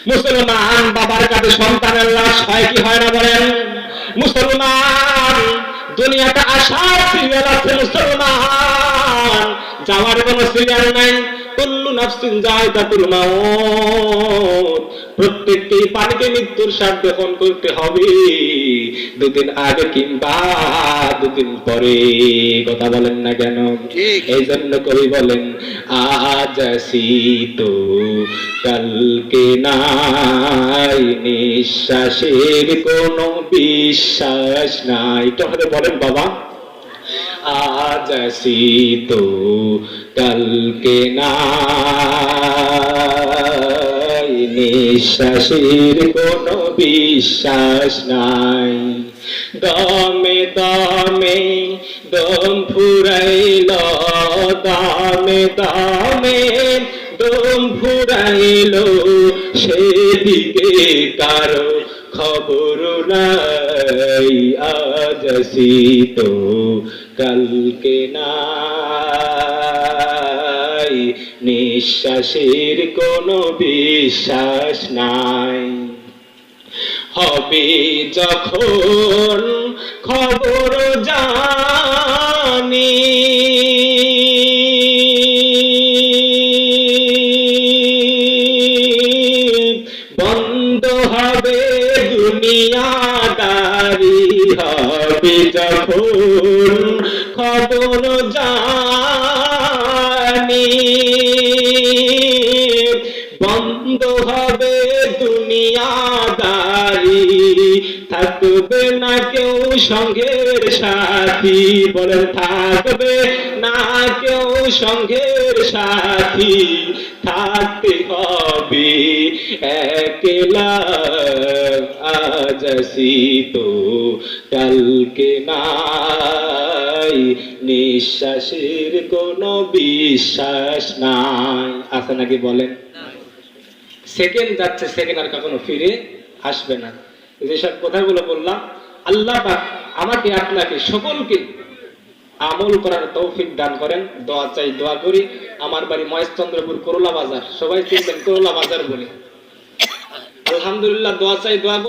মুসলমান বাবার কাছে সন্তানের লাশ হয় কি হয় না বলেন? মুসলমান দুনিয়াটা আসার সিরিয়াল আছে, মুসলমান যাওয়ার কোনো সিরিয়াল নাই। কুল্লু নাফসিন যায়কাতুল মাউত, প্রত্যেককেই পানিতে মৃত্যুর স্বাদ গ্রহণ করতে হবে, দুদিন আগে কিংবা দুদিন পরে। কথা বলেন না কেন? এই জন্য কবি বলেন আজ আসি তো কালকে নাই, নিঃশ্বাসের কোনো বিশ্বাস নাই। তাহলে বলেন বাবা, আজ আসি তো কালকে নাই, নিঃশ্বাসের কোনো বিশ্বাস নাই। দমে দমে দম ফুরাইল, দমে দমে দম ফুরাইল, সেদিকে কারো খবর নাই। আজ আসি তো কালকে নাই, নিঃশ্বাসের কোনো বিশ্বাস নাই। হবে যখন খবর জানি, বন্ধ হবে দুনিয়াদারি। হবে যখন খবর জানি, বন্ধ হবে দুনিয়াদারি, থাকবে না কেউ সঙ্গের সাথী। বলেন থাকবে না কেউ সঙ্গের সাথী, থাকতে হবে একলা। আজ আসি তো কালকে নাই, নিঃশ্বাসের কোনো বিশ্বাস নাই। আছে নাকি বলেন? সেকেন্ড যাচ্ছে, সেকেন্ড আর কখনো ফিরে আসবে না। যেসব কথাগুলো বললাম, আল্লাহ পাক আমাকে আপনাকে সকলকে আমল করার তৌফিক দান করেন। দোয়া চাই, দোয়া করি। আমার বাড়ি মহেশচন্দ্রপুর করোলা বাজার, সবাই চিনবেন করোলা বাজার বলে। আলহামদুলিল্লাহ, দোয়া চাই, দোয়া করি।